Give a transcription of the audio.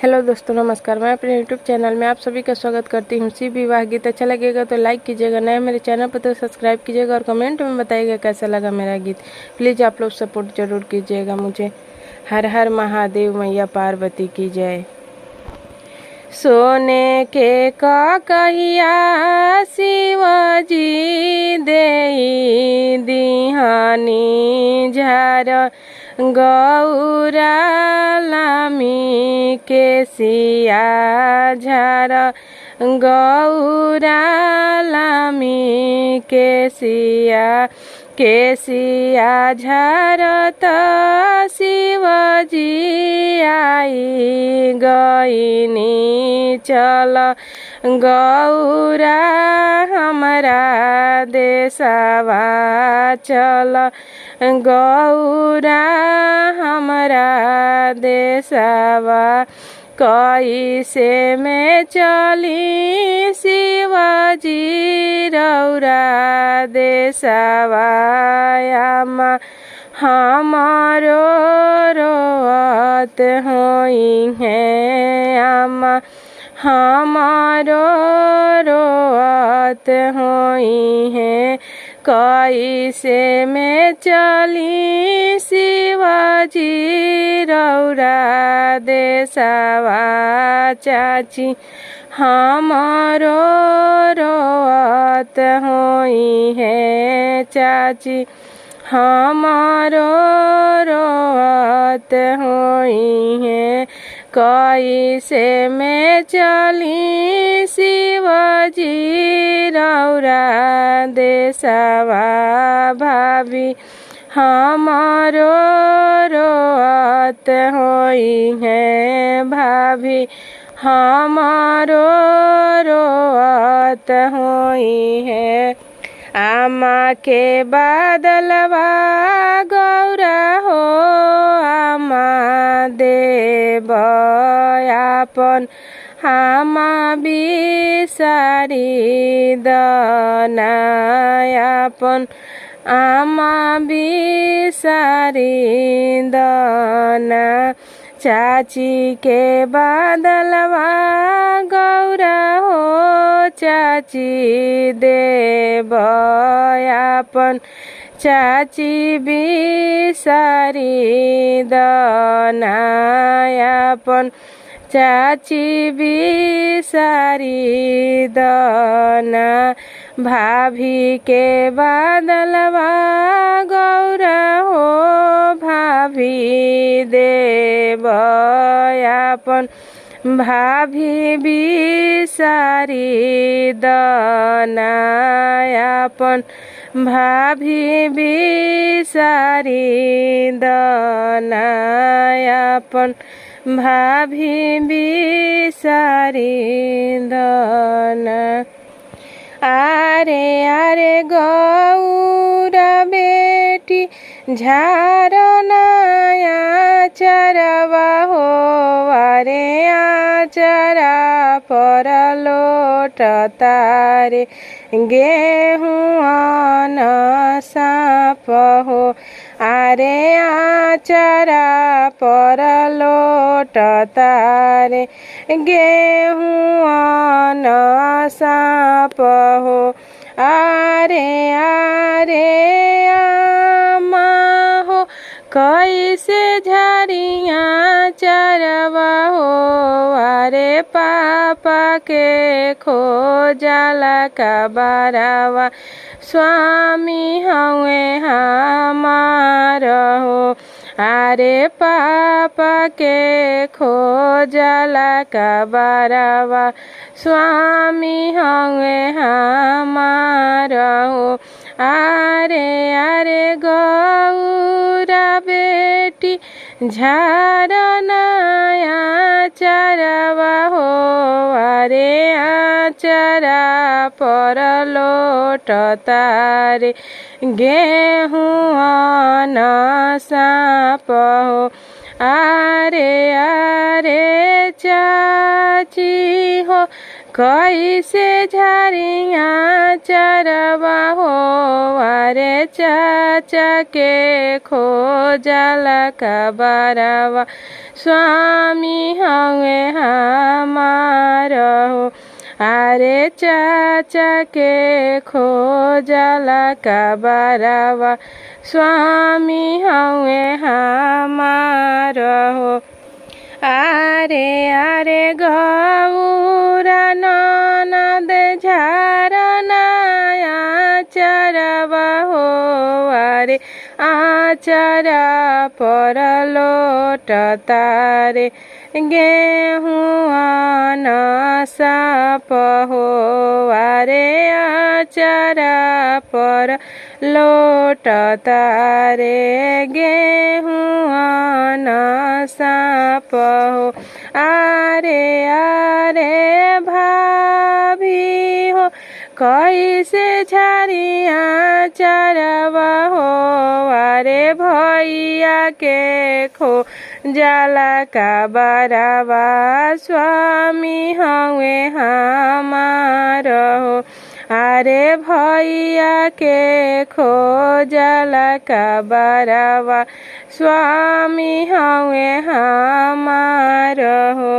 Hello दोस्तों, नमस्कार। मैं अपने यूट्यूब चैनल में आप सभी का स्वागत करती हूँ। शिव विवाह गीत अच्छा लगेगा तो लाइक कीजिएगा, नए मेरे चैनल पर तो सब्सक्राइब कीजिएगा और कमेंट में बताइएगा कैसा लगा मेरा गीत। प्लीज़ आप लोग सपोर्ट जरूर कीजिएगा मुझे। हर हर महादेव, मैया पार्वती की जय। सोने के कहिया शिवजी देई दिहानी झार, गौरा लामी के सिया झार, गौरा लामी के सिया झारत शिवजी आई गईनी चल, गौरा हमरा देशवा चल, गौरा हमरा देशवा। कैसे में चली शिवजी रौरा देशवा, हमारो रोवत होई है आमा, हमारो रोवत होई है। कैसे में चली शिवजी रौरा देशवा, चाची हमारो रोवत होई है, चाची हमारो रोवत होई है। कैसे में चली शिवजी रौरा देशवा, भाभी हमारो रोवत होई है, भाभी हमारो रोवत होई है। आमा के बादलवा गौरा हो, आमा देव आपन आमा बिसारी दना आपन, आमा बिसारी दना। चाची के बादलवा गौरा हो, चाची देव आपन, चाची बिसारी दना आपन, चाची बिसारी दना। भाभी के बादलवा गौरा हो, भाभी देव आपन, भाभी बिसारी दना आपन, भाभी बिसारी दना आपन, भाभी बिसारी दना। आरे आरे गौरा बेटी झारनाया चरवा हो, आरे आचरा पर लोट तारे गेहूं साप हो, आरे आचरा पर लोट तारे गेहूं साप हो। आरे आरे आमा हो, कैसे झरिया चरवा हो, अरे पापा के खोजला का बारावा, स्वामी हवे हमार हो। अरे पापा के खोजला का बारावा, स्वामी हवे हमार हो। आरे आरे गौरा बेटी झारनाया चरवा हो, अरे आचरा पर लोट तारे गेहूं साप हो। आरे आरे चाची हो, कैसे झरिया चरवा हो, अरे चाचा के खोजला का बारावा, स्वामी हवे अरे चाचा के खोजला का बरावा स्वामी हवे हमार हो। अरे अरे गौरा ननद झरनाया चरवा हो। अरे आचरा पर लोट तारे गेहुआ न साप हो। अरे आचरा पर लोट तारे गेहुआ न साप हो। अरे अरे भाभी हो कैसे झरिया चरवा हो। अरे भैया के खो जाला का बरावा स्वामी हवे हमार हो। अरे भैया के खोजला का बरावा स्वामी हवे हमार हो।